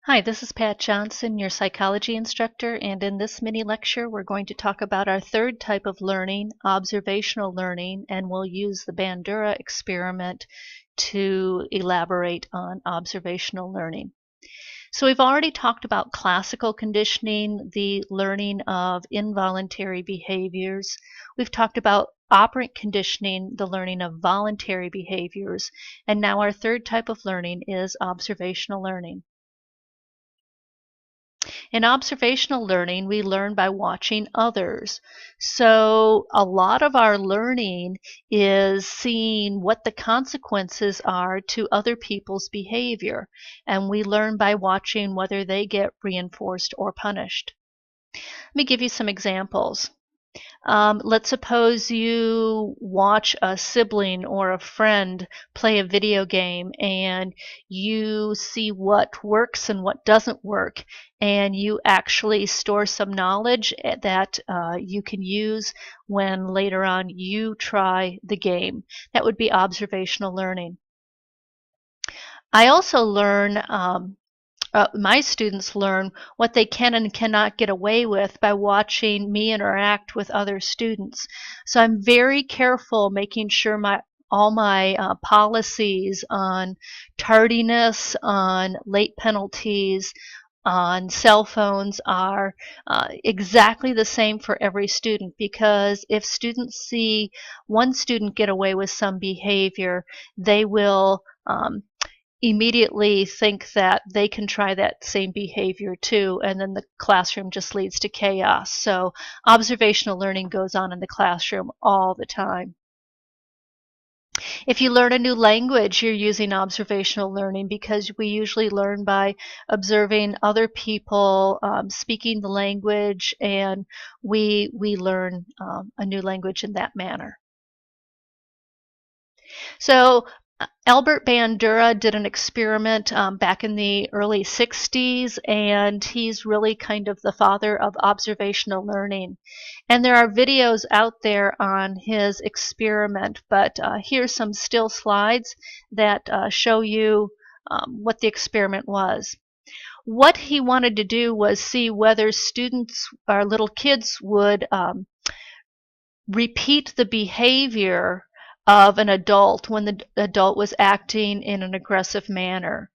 Hi, this is Pat Johnson, your psychology instructor, and in this mini lecture we're going to talk about our third type of learning, observational learning, and we'll use the Bandura experiment to elaborate on observational learning. So we've already talked about classical conditioning, the learning of involuntary behaviors. We've talked about operant conditioning, the learning of voluntary behaviors, and now our third type of learning is observational learning. In observational learning, we learn by watching others. So a lot of our learning is seeing what the consequences are to other people's behavior, and we learn by watching whether they get reinforced or punished. Let me give you some examples. Let's suppose you watch a sibling or a friend play a video game and you see what works and what doesn't work, and you actually store some knowledge that you can use when later on you try the game. That would be observational learning. I also learn my students learn what they can and cannot get away with by watching me interact with other students. So I'm very careful making sure all my policies on tardiness, on late penalties, on cell phones are exactly the same for every student, because if students see one student get away with some behavior, they will immediately think that they can try that same behavior too, and then the classroom just leads to chaos. So observational learning goes on in the classroom all the time. If you learn a new language, you're using observational learning, because we usually learn by observing other people speaking the language, and we learn a new language in that manner. So Albert Bandura did an experiment back in the early 60s, and he's really kind of the father of observational learning. And there are videos out there on his experiment, but here's some still slides that show you what the experiment was. What he wanted to do was see whether students or little kids would repeat the behavior of an adult when the adult was acting in an aggressive manner.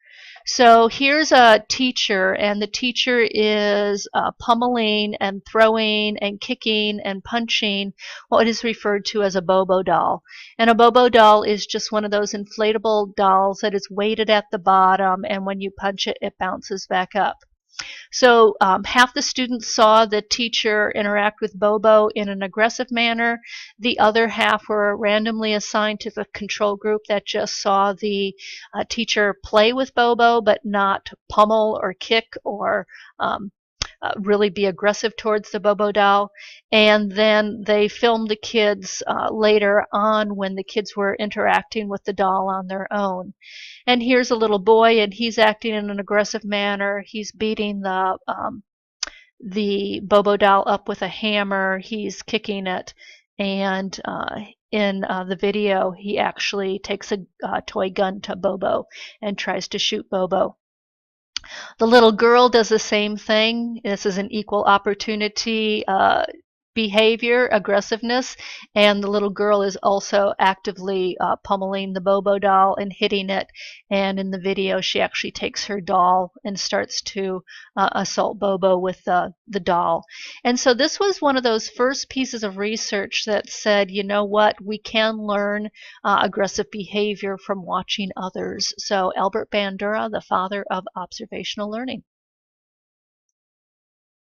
So here's a teacher, and the teacher is pummeling and throwing and kicking and punching what is referred to as a bobo doll. And a bobo doll is just one of those inflatable dolls that is weighted at the bottom, and when you punch it, it bounces back up. So half the students saw the teacher interact with Bobo in an aggressive manner. The other half were randomly assigned to the control group that just saw the teacher play with Bobo, but not pummel or kick or really be aggressive towards the Bobo doll. And then they filmed the kids later on when the kids were interacting with the doll on their own. And here's a little boy, and he's acting in an aggressive manner. He's beating the Bobo doll up with a hammer. He's kicking it, and in the video, he actually takes a toy gun to Bobo and tries to shoot Bobo. The little girl does the same thing. This is an equal opportunity behavior, aggressiveness, and the little girl is also actively pummeling the Bobo doll and hitting it. And in the video, she actually takes her doll and starts to assault Bobo with the doll. And so this was one of those first pieces of research that said, you know what, we can learn aggressive behavior from watching others. So Albert Bandura, the father of observational learning.